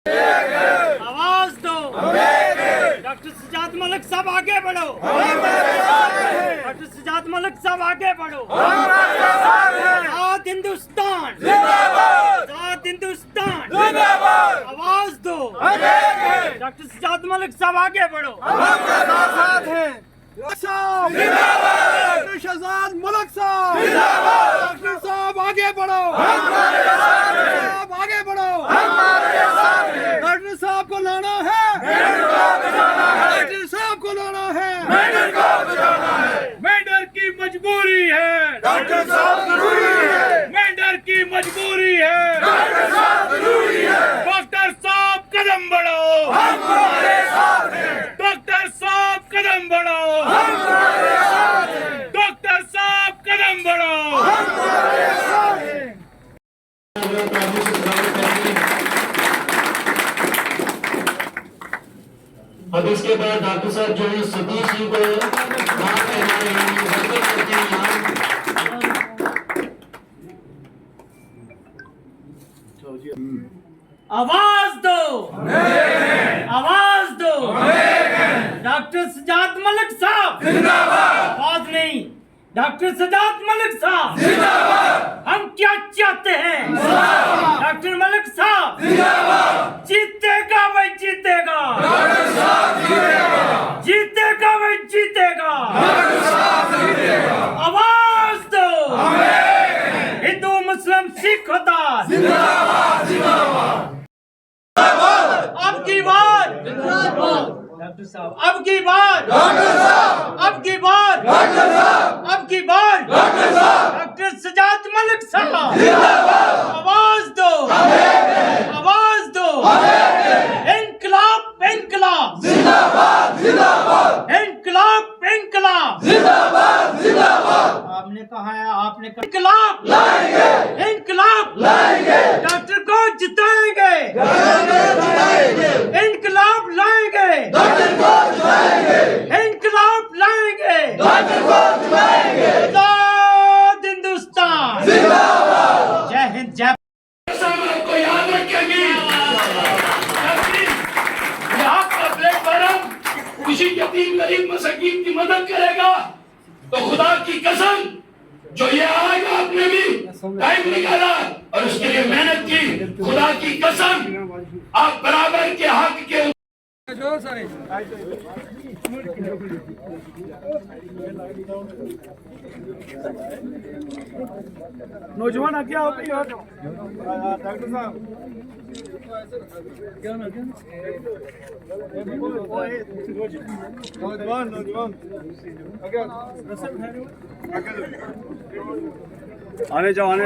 आवाज दो। डॉक्टर सजाद मलिक साहब आगे बढ़ो। डॉक्टर सजाद मलिक साहब आगे बढ़ो। आजाद हिंदुस्तान, आजाद हिंदुस्तान, आवाज दो। डॉक्टर सजाद मलिक साहब आगे बढ़ो। डॉक्टर शहजाद मलिक साहब, डॉक्टर साहब आगे बढ़ो, साहब आगे बढ़ो। डॉक्टर साहब को लाना है, डॉक्टर साहब को लाना है, मेंढर की मजबूरी है, डॉक्टर साहब जरूरी है, मेंढर की मजबूरी है, डॉक्टर साहब जरूरी है। डॉक्टर साहब कदम बढ़ाओ, हम तुम्हारे साथ हैं, डॉक्टर साहब कदम बढ़ाओ, हम तुम्हारे साथ हैं, डॉक्टर साहब कदम बढ़ाओ। हम तुम्हारे साथ हैं। अब इसके बाद डॉक्टर साहब जो है सतीश जी को बात करना है, करते हैं यहाँ। आवाज दो, आवाज दो। डॉक्टर सजाद मलिक साहब जिंदाबाद। आवाज नहीं। डॉक्टर सजाद मलिक साहब जिंदाबाद। हम क्या चाहते हैं? डॉक्टर मलिक साहब जिंदाबाद। जीतेगा वही जीतेगा, डॉक्टर साहब जीतेगा। जीतेगा वही जीतेगा, डॉक्टर साहब जीतेगा। आवाज दो। हिंदू मुस्लिम सिख खुदा जिंदाबाद, जिंदाबाद। अब की बार डॉक्टर साहब, अब की बार डॉक्टर साहब, अब की बार डॉक्टर साहब, अब की बार डॉक्टर साहब। डॉक्टर सजाद मलिक साहब जिंदाबाद। आवाज दो, आवाज दो। इनकलाब, इनकलाब जिंदाबाद, जिंदाबाद। इनकलाब, इनकलाब जिंदाबाद, जिंदाबाद। आपने कहा है, आपने कहा इनकलाब लाएंगे, इनकलाब लाएंगे। डॉक्टर को जिताएंगे, इनकलाब लाएंगे, डॉक्टर को जिताएंगे। इनकलाब लाएंगे, डॉक्टर को जिताएंगे। आजाद हिंदुस्तान जिंदाबाद। जय हिंद, जय। को याद रखेंगी यहाँ का प्लेटफॉर्म किसी यतीम गरीब मसाकीन की मदद करेगा तो खुदा की कसम जो ये आएगा, आपने भी टाइम निकाला और उसके लिए मेहनत की, खुदा की कसम आप बराबर के हक के नौजवान आगे आओ भाई, डॉक्टर साहब नौजवान नौजवान आने जाओ, आने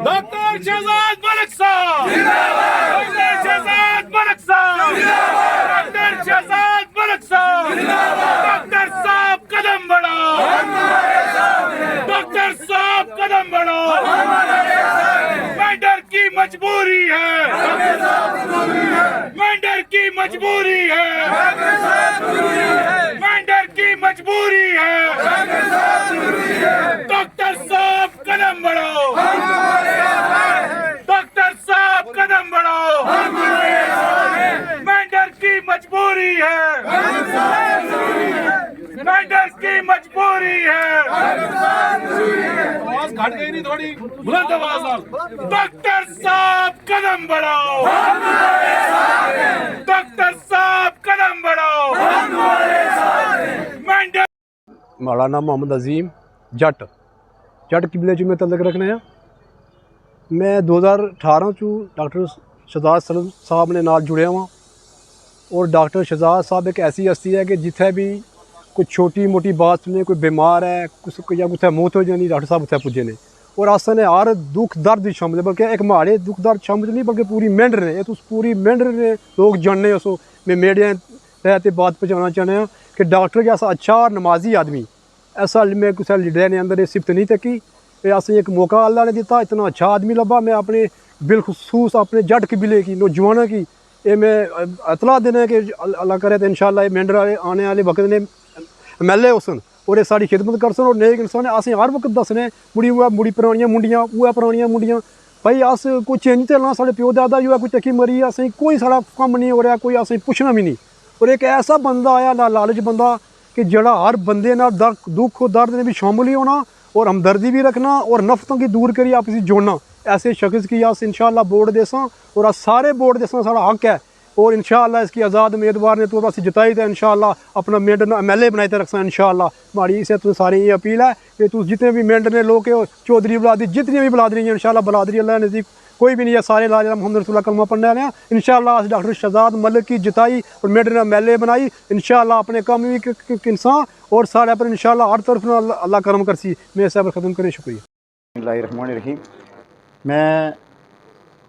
डॉक्टर शहजाद मलिक साहब जिंदाबाद। डॉक्टर शहजाद मलिक साहब जिंदाबाद। डॉक्टर शहजाद मलिक साहब जिंदाबाद। डॉक्टर साहब कदम बढ़ाओ, डॉक्टर साहब कदम बढ़ाओ। मेंढर की मजबूरी है, मेंढर की मजबूरी है, मेंढर की मजबूरी है। डॉक्टर साहब कदम बढ़ाओ, डॉक्टर साहब कदम बढ़ाओ। मेंढर की मजबूरी है, मेंढर की मजबूरी है। आवाज घट गई नहीं थोड़ी, बुलंद आवाज। डॉक्टर साहब कदम बढ़ाओ, डॉक्टर साहब कदम बढ़ाओ। मेंढर माड़ा नाम मोहम्मद अजीम जट किबले में तल्लक रखने हैं। मैं 2018 चू डॉक्टर शहजाद साहब ने नाल जुड़िया वा और डॉक्टर शहजाद साहब एक ऐसी हस्ती है कि जिथे भी कोई छोटी मोटी बात सुने, कोई बीमार है या कुछ मौत हो जानी, डॉक्टर साहब उत्थे पुज्जे ने और अस ने हर दुख दर्द शामिल, बल्कि एक माड़े दुख दर्द शामिल नहीं बल्कि पूरी मेंढर ने, तुस पूरी मेंढर ने लोग जानने। उसो मैं मीडिया तहत बात पहुँचाना चाहने कि डॉक्टर जैसा अच्छा और नमाजी आदमी ऐसा मैं किसी लीडर ने अंदर सिफत नहीं तकी। असें एक मौका अल्लाह ने दिता, इतना अच्छा आदमी लब्भा। मैं अपने बिलखसूस अपने जट कबीले की नौजवानों की ये मैं इतला देना कि अल्लाह करे तो इंशाअल्लाह मेंढर आने वाले वक्त ने MLA होसन और ये सारी खिदमत करसन और नेक इंसान असें हर वक्त दसने मुड़ी पुरानियां मुंडियां उ'ऐ पुरानियां मुंडियां भाई अस कोई चेंज चलना साढ़े प्यो दादा जो है कोई तकी मरी असें कोई साढ़ा कम्म नहीं हो रहा, कोई असें पुछना भी नहीं। और एक ऐसा बंदा आया ना लालच बंदा कि जड़ा हर बंदे ना दुख और दर्द में भी शामिल ही होना और हमदर्दी भी रखना और नफरतों की दूर करिए आपसी जोड़ना। ऐसे शख्स की अस इंशाअल्लाह वोट देसां और अस सारे वोट देसां, साढ़ा हक है। और इंशाअल्लाह इसकी आज़ाद उम्मीदवार ने तो अस जिताई तो इंशाअल्लाह अपना मेंढर MLA बनाई तो रखसा इंशाअल्लाह। हमारी इसे तुम सारी ये अपील है कि तुम जितने भी मेंढर ने लोग चौधरी बलादरी जितनी भी बलादरी हैं इंशाअल्लाह बलादरी अल्लाह नज़दीक कोई भी नहीं है, सारे ला मोहम्मद रसूलुल्लाह कलमा पढ़ने वाले हैं। इंशाअल्लाह अस डॉक्टर शहजाद मलिक की जिताई और मेंढर MLA बनाई इंशाअल्लाह अपने कम भी इंसान और सारे पर इंशाअल्लाह हर तरफ अल्लाह करम करसी। मैं इस पर ख़त्म करें, शुक्रिया। बिस्मिल्लाहिर्रहमानिर्रहीम। मैं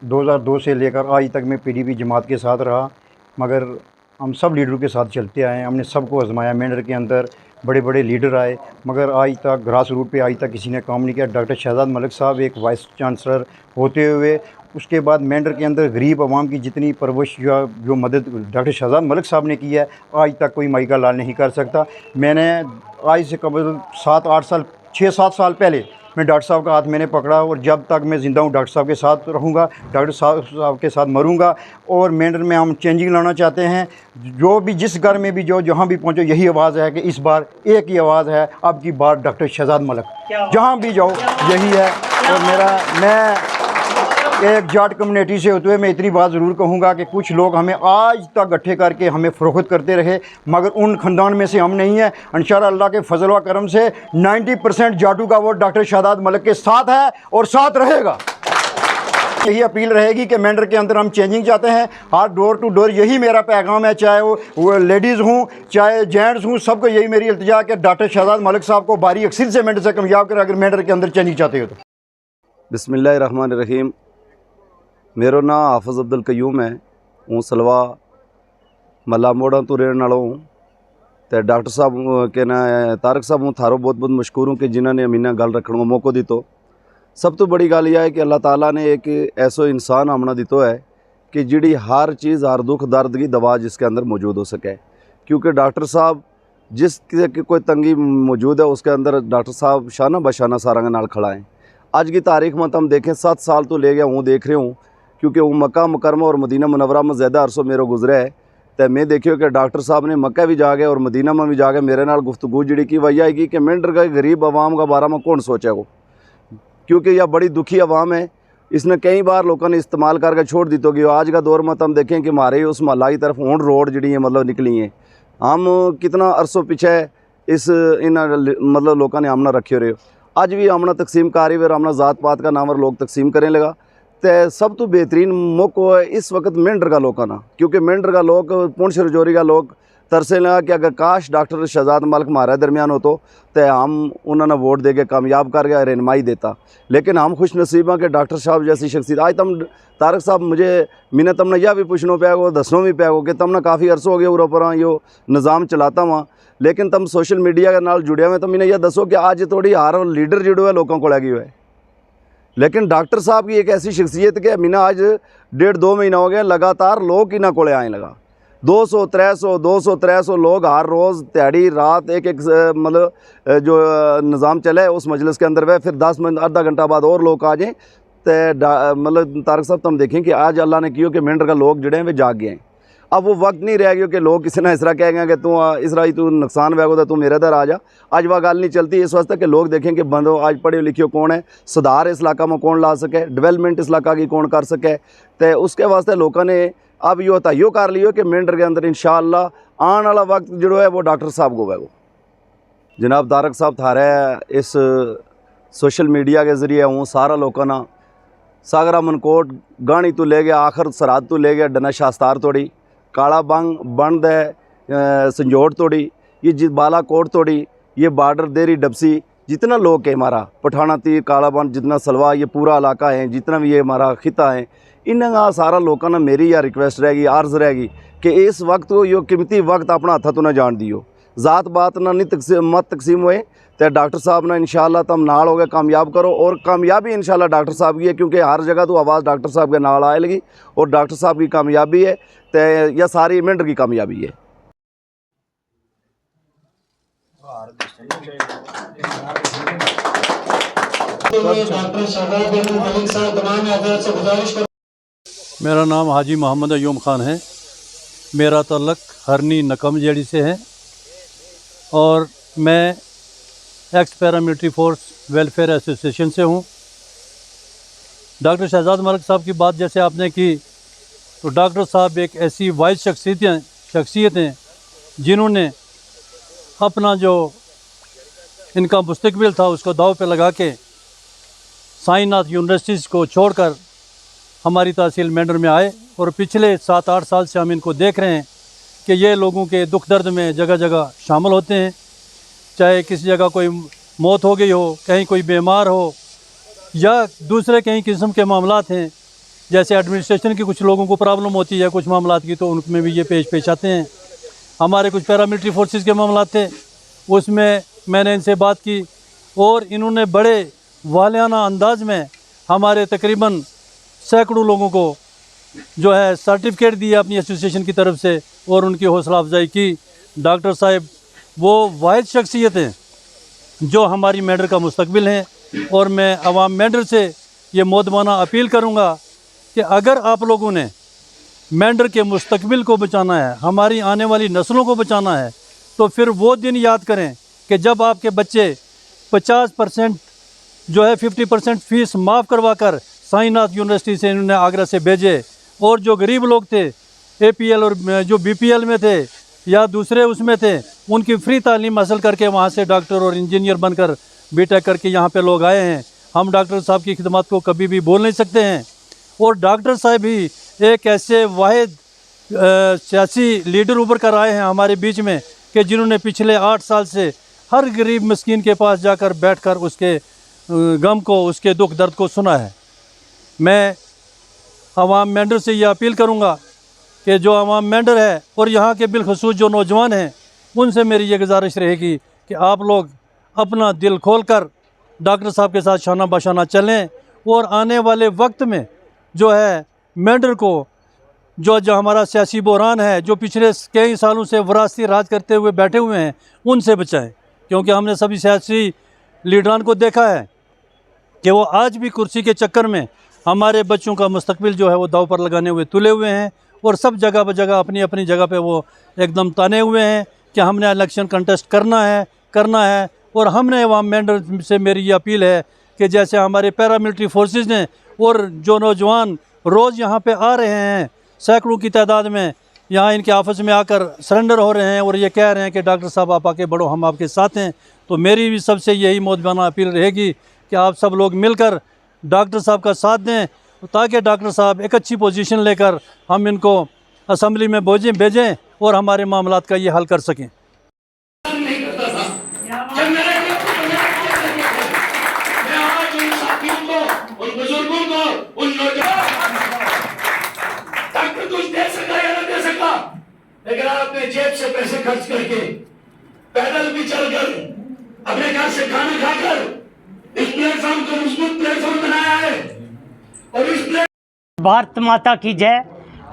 2002 से लेकर आज तक मैं PDP जमात के साथ रहा, मगर हम सब लीडरों के साथ चलते आए हैं। हमने सबको आजमाया। मेंढर के अंदर बड़े बड़े लीडर आए मगर आज तक ग्रास रूट पे आज तक किसी ने काम नहीं किया। डॉक्टर शहजाद मलिक साहब एक वाइस चांसलर होते हुए उसके बाद मेंढर के अंदर गरीब आवाम की जितनी परवरिश जो मदद डॉक्टर शहजाद मलिक साहब ने की है आज तक कोई माई का लाल नहीं कर सकता। मैंने आज से कम 6-7 साल पहले मैं डॉक्टर साहब का हाथ मैंने पकड़ा और जब तक मैं ज़िंदा हूँ डॉक्टर साहब के साथ रहूँगा, डॉक्टर साहब के साथ मरूँगा। और मेंढर में हम चेंजिंग लाना चाहते हैं। जो भी जिस घर में भी जो जहाँ भी पहुँचो यही आवाज़ है कि इस बार एक ही आवाज़ है, अब की बार डॉक्टर शहजाद मलिक, जहाँ भी जाओ यही है। और मैं एक जाट कम्युनिटी से होते हुए मैं इतनी बात ज़रूर कहूँगा कि कुछ लोग हमें आज तक गट्ठे करके हमें फ़रोख्त करते रहे मगर उन ख़ानदान में से हम नहीं हैं। इंशाअल्लाह अल्लाह के फजल व करम से 90% जाटू का वोट डॉक्टर शहजाद मलिक के साथ है और साथ रहेगा। यही अपील रहेगी कि मेंढर के अंदर हम चेंजिंग चाहते हैं। हर डोर टू डोर यही मेरा पैगाम है, चाहे वो लेडीज़ हूँ चाहे जेंट्स हूँ, सबको यही मेरी इल्तिजा कि डॉक्टर शहजाद मलिक साहब को बारी अक्सर से मेंढर से कामयाब करें अगर मेंढर के अंदर चेंजिंग चाहते हो तो। बिस्मिल्लाहिर्रहमानिर्रहीम। मेरो नाम हाफिज़ अब्दुल कयूम है, हूँ सलवा मल्ला मोड़ा तो रहने वाला हूँ। तो डॉक्टर साहब के ना तारक साहब हूँ थारो बहुत बहुत मशहूर हूँ कि जिन्होंने अमीना गल रखने का मौका दी। तो सब तो बड़ी गल यह है कि अल्लाह ताला ने एक ऐसा इंसान आमना दितो है कि जिड़ी हर चीज़ हर दुख दर्द की दवा जिसके अंदर मौजूद हो सके। क्योंकि डॉक्टर साहब जिस कोई तंगी मौजूद है उसके अंदर डॉक्टर साहब शाना बशाना सारा नाल खड़ा है। आज की तारीख में हम देखें 7 साल तो ले गया हूँ देख रहे हूँ, क्योंकि वो मक्का मुकरमा और मदीना मुनव्वरा में ज़्यादा अरसों मेरा गुजरा है। तो मैं देखियो कि डॉक्टर साहब ने मक्का भी जाके और मदीना में भी जाके मेरे नाल गुफ्तगू जी की वजह आएगी कि मेंढर का गरीब आवाम का बारे में कौन सोचेगा, क्योंकि यह बड़ी दुखी आवाम है। इसने कई बार लोगों ने इस्तेमाल करके छोड़ दी। तो कि आज का दौर में हम देखें कि हमारे उस महल्ला की तरफ ऊँट रोड जी है मतलब निकली है। हम कितना अरसों पीछे इन मतलब लोगों ने आमना रखे रहे, आज भी आमना तकसीम कारी वे आमना ज़ात पात का नाम लोग तकसीम करें लगा। तो सब तो बेहतरीन मौका है इस वक्त मेंढर का लोग ना, क्योंकि मेंढर का लोग पुंछ रजौरी का लोग तरसे लगा कि अगर काश डॉक्टर शहजाद मलिक हमारे दरमियान हो तो हम उन्होंने वोट दे के कामयाब कर गया रहनुमाई देता। लेकिन हम खुश नसीब हैं कि डॉक्टर साहब जैसी शख्सियत आज तम तारक साहब मुझे मैंने तमने यह भी पूछना पाया वो दसनों भी पाया कि तमने काफ़ी अरसो हो गया उरा पर यो निज़ाम चलाता वहाँ, लेकिन तम सोशल मीडिया के नाल जुड़े हुए तो मैंने यह दसो कि आज थोड़ी हर लीडर जुड़े हुए लोगों को लगी हुआ है। लेकिन डॉक्टर साहब की एक ऐसी शख्सियत कि मीना आज 1.5-2 महीना हो गया लगातार लोग इन्हों को आए लगा 200-300 लोग हर रोज़ दिहाड़ी रात एक मतलब जो निज़ाम चला है उस मजलिस के अंदर वह फिर 10 मिनट आधा घंटा बाद और लोग आ जाएँ। तो मतलब तारक साहब तुम देखें कि आज अल्लाह ने किया कि मेंढर का लोग जड़े हैं वे जाग गए हैं। अब वो वक्त नहीं रह गया कि लोग किसी ने इसरा कह गए कि तू इसरा ही तू नुकसान वैगो तो तू मेरे इधर आ जा। आज वह गल नहीं चलती इस वास्ते कि लोग देखें कि बंदो आज पढ़े लिखे कौन है, सुधार इस इलाका में कौन ला सके, डेवलपमेंट इस इलाका की कौन कर सके। तो उसके वास्ते लोगों ने अब यो तय कर लियो कि मेंढर के अंदर इंशाअल्लाह आने वाला वक्त जो है वो डॉक्टर साहब को वैगो। जनाब तारक साहब थारे इस सोशल मीडिया के ज़रिए हूँ सारा लोगों ना सागरा मनकोट गाणी तो ले गया आखिर सरहद तो ले गया डना शास्तार तोड़ी काला बंग बंद है संजोड़ तोड़ी ये बालाकोट तोड़ी ये बॉर्डर देरी डबसी जितना लोग है हमारा पठाना तीर काला बंद जितना सलवा ये पूरा इलाका है जितना भी ये हमारा खिता है इन्हें सारा लोगों ने मेरी यह रिक्वेस्ट रहेगी अर्ज़ रहेगी कि इस वक्त यो कीमती वक्त अपना हथा तो ना जान दियो। ज़ात बात ना नहीं मत तकसीम हुए। तो डॉक्टर साहब ने इंशाअल्लाह तुम नाल हो गए कामयाब करो, और कामयाबी इंशाअल्लाह डॉक्टर साहब की है, क्योंकि हर जगह तो आवाज़ डॉक्टर साहब के नाल आए लगी, और डॉक्टर साहब की कामयाबी है तो यह सारी मेंढर की कामयाबी है। डॉक्टर शहजाद मलिक साहब तमाम हज़रात से गुजारिश कर। मेरा नाम हाजी मोहम्मद अयूम ख़ान है। मेरा तल्लक हरनी नकम जेडी से है और मैं x paramilitary force welfare association से हूँ। डॉक्टर शहजाद मलिक साहब की बात जैसे आपने की, तो डॉक्टर साहब एक ऐसी वाइज शख्सियत हैं जिन्होंने अपना जो इनका मुस्तकबिल था उसको दाव पे लगा के साईनाथ यूनिवर्सिटीज़ को छोड़कर हमारी तहसील मेंढर में आए, और पिछले 7-8 साल से हम इनको देख रहे हैं कि ये लोगों के दुख दर्द में जगह जगह शामिल होते हैं। चाहे किसी जगह कोई मौत हो गई हो, कहीं कोई बीमार हो, या दूसरे कई किस्म के मामलात हैं, जैसे एडमिनिस्ट्रेशन की कुछ लोगों को प्रॉब्लम होती है कुछ मामलात की, तो उनमें भी ये पेश आते हैं। हमारे कुछ पैरामिलिट्री फोर्सेस के मामलात थे, उसमें मैंने इनसे बात की और इन्होंने बड़े वालियाना अंदाज में हमारे तकरीबन सैकड़ों लोगों को जो है सर्टिफिकेट दिया अपनी एसोसिएशन की तरफ से, और उनकी हौसला अफजाई की। डॉक्टर साहब वो वाहिद शख्सियत हैं जो हमारी मेंढर का मुस्तकबिल हैं, और मैं अवाम मेंढर से ये मोदमाना अपील करूँगा कि अगर आप लोगों ने मेंढर के मुस्तकबिल को बचाना है, हमारी आने वाली नस्लों को बचाना है, तो फिर वो दिन याद करें कि जब आपके बच्चे 50% जो है 50% फ़ीस माफ़ करवा कर साईनाथ यूनिवर्सिटी से इन्होंने आगरा से भेजे, और जो गरीब लोग थे APL और जो BPL में थे या दूसरे उसमें थे, उनकी फ्री तालीम हासिल करके वहाँ से डॉक्टर और इंजीनियर बनकर BTech करके यहाँ पे लोग आए हैं। हम डॉक्टर साहब की खिदमत को कभी भी भूल नहीं सकते हैं, और डॉक्टर साहब ही एक ऐसे वाहिद सियासी लीडर उभर कर आए हैं हमारे बीच में कि जिन्होंने पिछले 8 साल से हर गरीब मिस्कीन के पास जाकर बैठकर उसके गम को, उसके दुख दर्द को सुना है। मैं अवाम मेंढर से ये अपील करूँगा कि जो अवाम मेंढर है और यहाँ के बिलखसूस जो नौजवान हैं, उनसे मेरी ये गुजारिश रहेगी कि आप लोग अपना दिल खोल कर डॉक्टर साहब के साथ शाना बशाना चलें, और आने वाले वक्त में जो है मेंढर को जो हमारा सियासी बहरान है, जो पिछले कई सालों से विरासती राज करते हुए बैठे हुए हैं, उनसे बचाएं। क्योंकि हमने सभी सियासी लीडरान को देखा है कि वो आज भी कुर्सी के चक्कर में हमारे बच्चों का मुस्तकबिल जो है वो दाव पर लगाने हुए तुले हुए हैं, और सब जगह ब जगह अपनी अपनी जगह पे वो एकदम ताने हुए हैं कि हमने इलेक्शन कंटेस्ट करना है। और हमने अवाम मेंढर से मेरी ये अपील है कि जैसे हमारे पैरामिलिट्री फोर्सेस ने और जो नौजवान रोज़ यहाँ पे आ रहे हैं सैकड़ों की तादाद में, यहाँ इनके ऑफिस में आकर सरेंडर हो रहे हैं और ये कह रहे हैं कि डॉक्टर साहब आप आके बढ़ो, हम आपके साथ हैं, तो मेरी भी सबसे यही मोदबाना अपील रहेगी कि आप सब लोग मिलकर डॉक्टर साहब का साथ दें, ताकि डॉक्टर साहब एक अच्छी पोजीशन लेकर हम इनको असम्बली में भेजें और हमारे मामलात का ये हल कर सकें। नहीं करता था जब मैं आज उन साथियों को, उन बुजुर्गों को, उन नौजवान डॉक्टर कुछ दे सका या न दे सका, लेकिन आपने जेब से पैसे खर्च करके पैदल भी चलकर अपने घर से खाना खाकर इस प्लेटफॉर्म को मजबूत प्लेटफॉर्म बनाया है। और इस भारत माता की जय।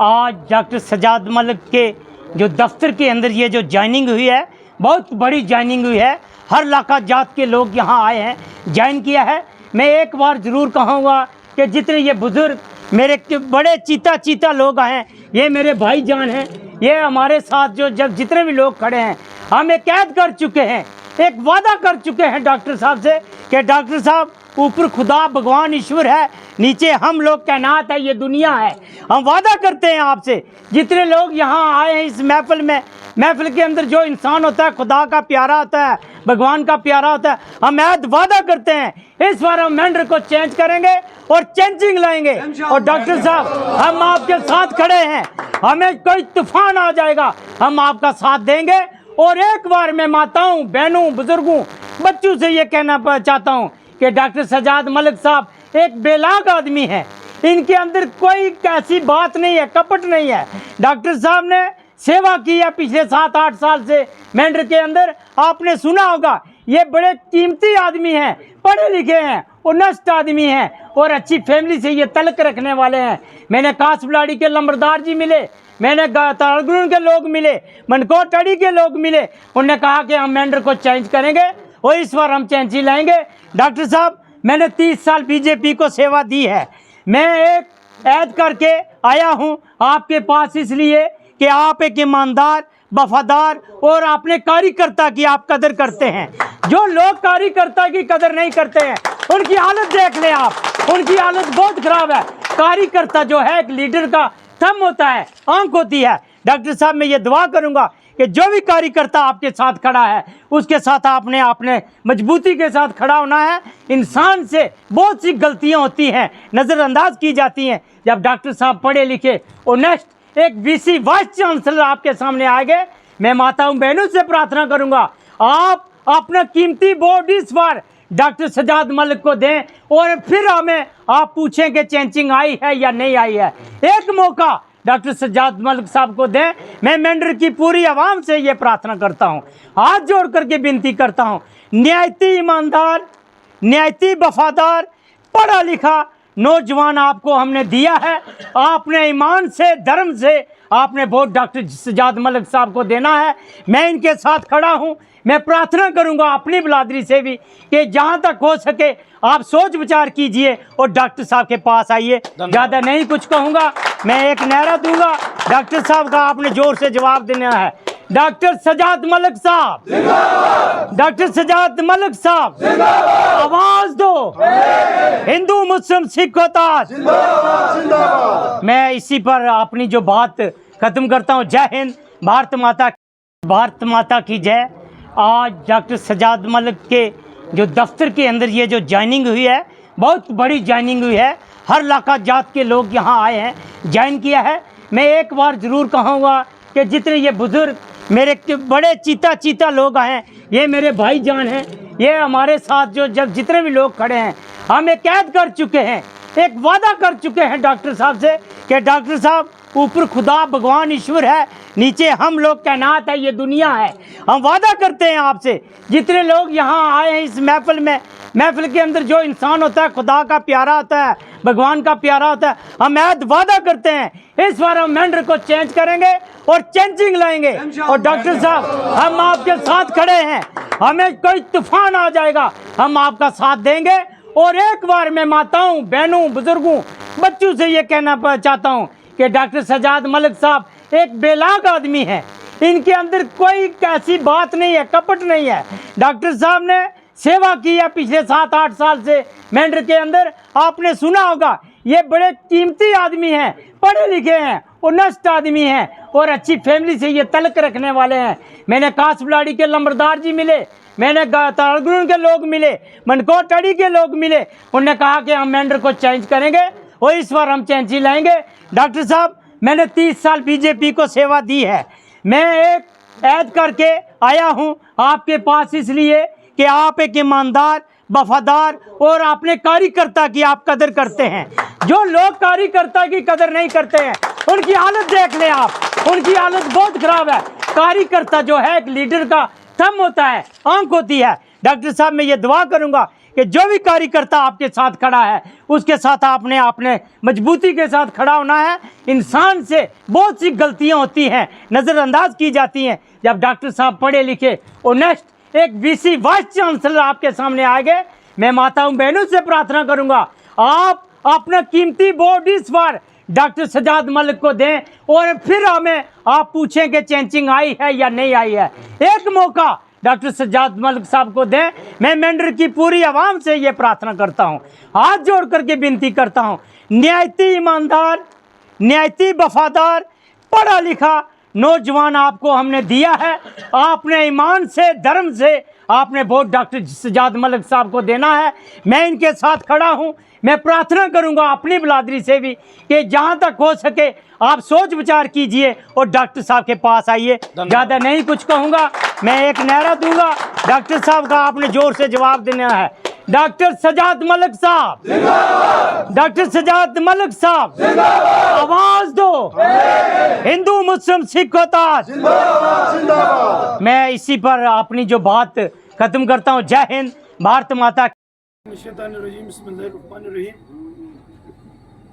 आज डॉक्टर सजाद मलिक के जो दफ्तर के अंदर ये जो ज्वाइनिंग हुई है, बहुत बड़ी ज्वाइनिंग हुई है, हर लाका जात के लोग यहाँ आए हैं, ज्वाइन किया है। मैं एक बार ज़रूर कहूँगा कि जितने ये बुज़ुर्ग मेरे बड़े चीता लोग हैं, ये मेरे भाईजान हैं, ये हमारे साथ जो जब जितने भी लोग खड़े हैं, हम एक कैद कर चुके हैं, एक वादा कर चुके हैं डॉक्टर साहब से कि डॉक्टर साहब ऊपर खुदा भगवान ईश्वर है, नीचे हम लोग कैनात है, ये दुनिया है। हम वादा करते हैं आपसे, जितने लोग यहाँ आए हैं इस महफिल के अंदर, जो इंसान होता है खुदा का प्यारा होता है, भगवान का प्यारा होता है, हम ऐद वादा करते हैं इस बार हम मेंढर को चेंज करेंगे और चेंजिंग लाएंगे। और डॉक्टर साहब हम आपके साथ खड़े हैं, हमें कोई तूफान आ जाएगा हम आपका साथ देंगे। और एक बार मैं माताओं, बहनों, बुजुर्गों, बच्चों से ये कहना चाहता हूँ कि डॉक्टर सजाद मलिक साहब एक बेलाग आदमी है, इनके अंदर कोई ऐसी बात नहीं है, कपट नहीं है। डॉक्टर साहब ने सेवा की है पिछले 7-8 साल से मेंढर के अंदर। आपने सुना होगा ये बड़े कीमती आदमी हैं, पढ़े लिखे हैं, उन्नत आदमी हैं और अच्छी फैमिली से ये तलक रखने वाले हैं। मैंने कासबलाड़ी के लंबरदार जी मिले, मैंने तारगुन के लोग मिले, मनकोटड़ी के लोग मिले। उन्होंने कहा कि हम मेंढर को चेंज करेंगे और इस बार हम चेंज ही लाएंगे। डॉक्टर साहब, मैंने 30 साल बीजेपी को सेवा दी है। मैं एक ऐद करके आया हूं आपके पास इसलिए कि आप एक ईमानदार, वफादार और अपने कार्यकर्ता की आप कदर करते हैं। जो लोग कार्यकर्ता की कदर नहीं करते हैं उनकी हालत देख लें आप, उनकी हालत बहुत खराब है। कार्यकर्ता जो है एक लीडर का थंब होता है, आंख होती है। डॉक्टर साहब, मैं ये दुआ करूंगा कि जो भी कार्यकर्ता आपके साथ खड़ा है उसके साथ आपने मजबूती के साथ खड़ा होना है। इंसान से बहुत सी गलतियां होती हैं, नज़रअंदाज की जाती हैं। जब डॉक्टर साहब पढ़े लिखे और नेक्स्ट एक वीसी वाइस चांसलर आपके सामने आएंगे, मैं माताओं बहनों से प्रार्थना करूंगा आप अपना कीमती वोट इस बार डॉक्टर सजाद मलिक को दें और फिर हमें आप पूछें कि चेंजिंग आई है या नहीं आई है। एक मौका डॉक्टर सजाद मलिक साहब को दें। मैं मेंढर की पूरी आवाम से ये प्रार्थना करता हूँ, हाथ जोड़ करके विनती करता हूँ। न्यायती, ईमानदार, न्यायती, वफादार, पढ़ा लिखा नौजवान आपको हमने दिया है। आपने ईमान से, धर्म से आपने वोट डॉक्टर सजाद मलिक साहब को देना है। मैं इनके साथ खड़ा हूँ। मैं प्रार्थना करूंगा अपनी बिरादरी से भी कि जहां तक हो सके आप सोच विचार कीजिए और डॉक्टर साहब के पास आइए। ज़्यादा नहीं कुछ कहूँगा, मैं एक नारा दूंगा डॉक्टर साहब का, आपने जोर से जवाब देना है। डॉक्टर सजाद मलिक साहब, डॉक्टर सजाद मलिक साहब, आवाज दो। हिंदू, मुस्लिम, सिख होता। मैं इसी पर अपनी जो बात खत्म करता हूँ। जय हिंद, भारत माता की जय। आज डॉक्टर सजाद मलिक के जो दफ्तर के अंदर ये जो ज्वाइनिंग हुई है, बहुत बड़ी ज्वाइनिंग हुई है। हर लाका जात के लोग यहाँ आए हैं, ज्वाइन किया है। मैं एक बार ज़रूर कहूँगा कि जितने ये बुज़ुर्ग मेरे बड़े चीता लोग हैं, ये मेरे भाईजान हैं, ये हमारे साथ जो जब जितने भी लोग खड़े हैं, हम एक कैद कर चुके हैं, एक वादा कर चुके हैं डॉक्टर साहब से कि डॉक्टर साहब, ऊपर खुदा भगवान ईश्वर है, नीचे हम लोग कैनात है, ये दुनिया है। हम वादा करते हैं आपसे, जितने लोग यहाँ आए हैं इस महफिल में, महफिल के अंदर जो इंसान होता है खुदा का प्यारा होता है, भगवान का प्यारा होता है। हम ऐद वादा करते हैं इस बार हम मेंढर को चेंज करेंगे और चेंजिंग लाएंगे। और डॉक्टर साहब, हम आपके साथ खड़े हैं। हमें कोई तूफान आ जाएगा, हम आपका साथ देंगे। और एक बार मैं माताओं, बहनों, बुजुर्गों, बच्चों से ये कहना चाहता हूँ कि डॉक्टर सजाद मलिक साहब एक बेलाग आदमी है। इनके अंदर कोई ऐसी बात नहीं है, कपट नहीं है। डॉक्टर साहब ने सेवा की है पिछले 7-8 साल से मेंढर के अंदर। आपने सुना होगा ये बड़े कीमती आदमी हैं, पढ़े लिखे हैं, उन्नत आदमी हैं और अच्छी फैमिली से ये तलक रखने वाले हैं। मैंने कासबलाड़ी के लंबरदार जी मिले, मैंने तारगुन के लोग मिले, मनकोटड़ी के लोग मिले। उन्होंने कहा कि हम मेंढर को चेंज करेंगे और इस बार हम चेंज ही लाएंगे। डॉक्टर साहब, मैंने 30 साल बीजेपी को सेवा दी है। मैं एक ऐद करके आया हूं आपके पास इसलिए कि आप एक ईमानदार, वफादार और अपने कार्यकर्ता की आप कदर करते हैं। जो लोग कार्यकर्ता की कदर नहीं करते हैं उनकी हालत देख लें आप, उनकी हालत बहुत खराब है। कार्यकर्ता जो है एक लीडर का थंब होता है, आंख होती है। डॉक्टर साहब, मैं ये दुआ करूंगा कि जो भी कार्यकर्ता आपके साथ खड़ा है उसके साथ आपने मजबूती के साथ खड़ा होना है। इंसान से बहुत सी गलतियां होती हैं, नज़रअंदाज की जाती हैं। जब डॉक्टर साहब पढ़े लिखे और नेक्स्ट एक वीसी वाइस चांसलर आपके सामने आएंगे, मैं माताओं बहनों से प्रार्थना करूंगा आप अपना कीमती वोट इस बार डॉक्टर सजाद मलिक को दें और फिर हमें आप पूछें कि चेंजिंग आई है या नहीं आई है। एक मौका डॉक्टर सजाद मलिक साहब को दें। मैं मेंढर की पूरी आवाम से ये प्रार्थना करता हूँ, हाथ जोड़ करके विनती करता हूँ। न्यायती, ईमानदार, न्यायती, वफादार, पढ़ा लिखा नौजवान आपको हमने दिया है। आपने ईमान से, धर्म से आपने वोट डॉक्टर सजाद मलिक साहब को देना है। मैं इनके साथ खड़ा हूँ। मैं प्रार्थना करूंगा अपनी बिरादरी से भी कि जहां तक हो सके आप सोच विचार कीजिए और डॉक्टर साहब के पास आइए। ज़्यादा नहीं कुछ कहूँगा, मैं एक नारा दूंगा डॉक्टर साहब का, आपने जोर से जवाब देना है। डॉक्टर सजाद मलिक साहब, डॉक्टर सजाद मलिक साहब, आवाज दो, हिंदू मुस्लिम सिख होता। मैं इसी पर अपनी जो बात खत्म करता हूँ। जय हिंद, भारत माता।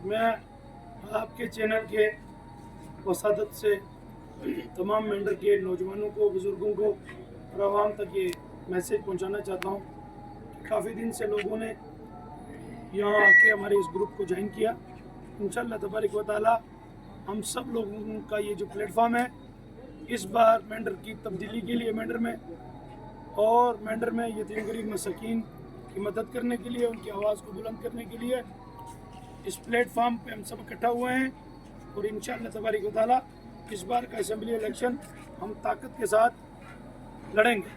मैं आपके चैनल के वसादत से तमाम मेंढर के नौजवानों को, बुज़ुर्गों को और आवाम तक ये मैसेज पहुंचाना चाहता हूं कि काफ़ी दिन से लोगों ने यहाँ आके हमारे इस ग्रुप को ज्वाइन किया। इंशाअल्लाह तबारक व तआला हम सब लोगों का ये जो प्लेटफॉर्म है, इस बार मेंढर की तब्दीली के लिए मेंढर में यतीम गरीब मसाकीन की मदद करने के लिए, उनकी आवाज़ को बुलंद करने के लिए इस प्लेटफॉर्म पे हम सब इकट्ठा हुए हैं। और इंशाअल्लाह तबारक व तआला इस बार का असेंबली इलेक्शन हम ताकत के साथ लड़ेंगे।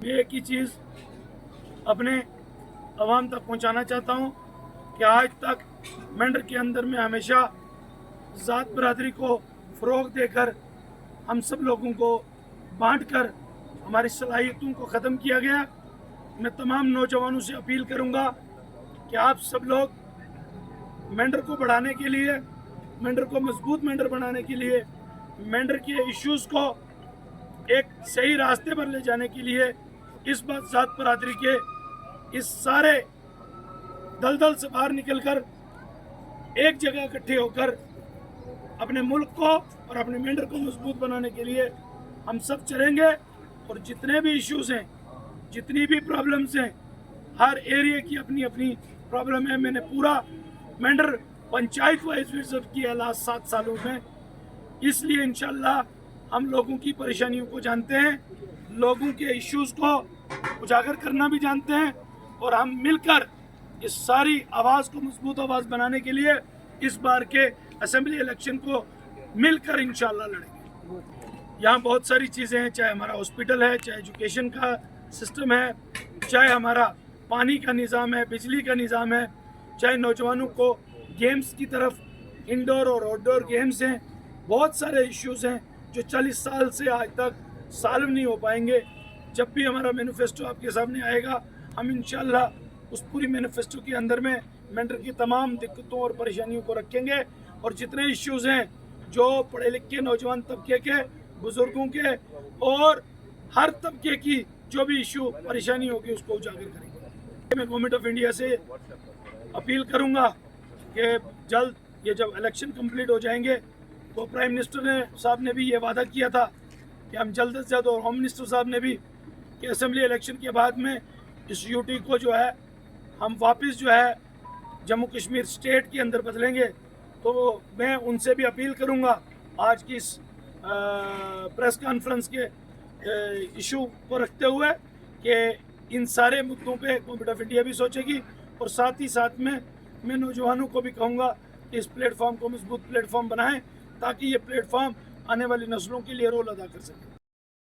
ये एक ही चीज़ अपने अवाम तक पहुंचाना चाहता हूं कि आज तक मेंढर के अंदर में हमेशा ज़ात बरादरी को फ़रोग देकर, हम सब लोगों को बांटकर हमारी सलाहियतों को ख़त्म किया गया। मैं तमाम नौजवानों से अपील करूंगा कि आप सब लोग मेंढर को बढ़ाने के लिए, मेंढर को मजबूत मेंढर बनाने के लिए, मेंढर के इश्यूज़ को एक सही रास्ते पर ले जाने के लिए इस बार ज़ात बरादरी के इस सारे दलदल से बाहर निकलकर एक जगह इकट्ठे होकर अपने मुल्क को और अपने मेंढर को मजबूत बनाने के लिए हम सब चलेंगे। और जितने भी इश्यूज़ हैं, जितनी भी प्रॉब्लम्स हैं, हर एरिया की अपनी अपनी प्रॉब्लम है। मैंने पूरा मेंढर पंचायत वाइज विजिट किया लास्ट 7 सालों में, इसलिए इंशाल्लाह हम लोगों की परेशानियों को जानते हैं, लोगों के इश्यूज़ को उजागर करना भी जानते हैं। और हम मिलकर इस सारी आवाज़ को मजबूत आवाज़ बनाने के लिए इस बार के असेंबली इलेक्शन को मिलकर इंशाल्लाह लड़ेंगे। यहाँ बहुत सारी चीज़ें हैं, चाहे हमारा हॉस्पिटल है, चाहे एजुकेशन का सिस्टम है, चाहे हमारा पानी का निज़ाम है, बिजली का निज़ाम है, चाहे नौजवानों को गेम्स की तरफ, इंडोर और आउटडोर गेम्स हैं। बहुत सारे इश्यूज़ हैं जो 40 साल से आज तक सॉल्व नहीं हो पाएंगे। जब भी हमारा मैनिफेस्टो आपके सामने आएगा, हम इंशाल्लाह उस पूरी मैनिफेस्टो के अंदर में मेंढर की तमाम दिक्कतों और परेशानियों को रखेंगे। और जितने इश्यूज़ हैं जो पढ़े लिखे नौजवान तबके के, बुज़ुर्गों के और हर तबके की जो भी इशू परेशानी होगी उसको उजागर करेंगे। मैं गवर्नमेंट ऑफ इंडिया से अपील करूंगा कि जल्द ये जब इलेक्शन कंप्लीट हो जाएंगे तो प्राइम मिनिस्टर साहब ने भी ये वादा किया था कि हम जल्द से जल्द, और होम मिनिस्टर साहब ने भी, कि असेंबली इलेक्शन के बाद में इस यूटी को जो है हम वापस जो है जम्मू कश्मीर स्टेट के अंदर बदलेंगे। तो मैं उनसे भी अपील करूंगा आज की इस प्रेस कॉन्फ्रेंस के इशू को रखते हुए कि इन सारे मुद्दों पे गवर्नमेंट ऑफ इंडिया भी सोचेगी। और साथ ही साथ में मैं नौजवानों को भी कहूँगा कि इस प्लेटफॉर्म को मजबूत प्लेटफॉर्म बनाएं ताकि ये प्लेटफॉर्म आने वाली नस्लों के लिए रोल अदा कर सके।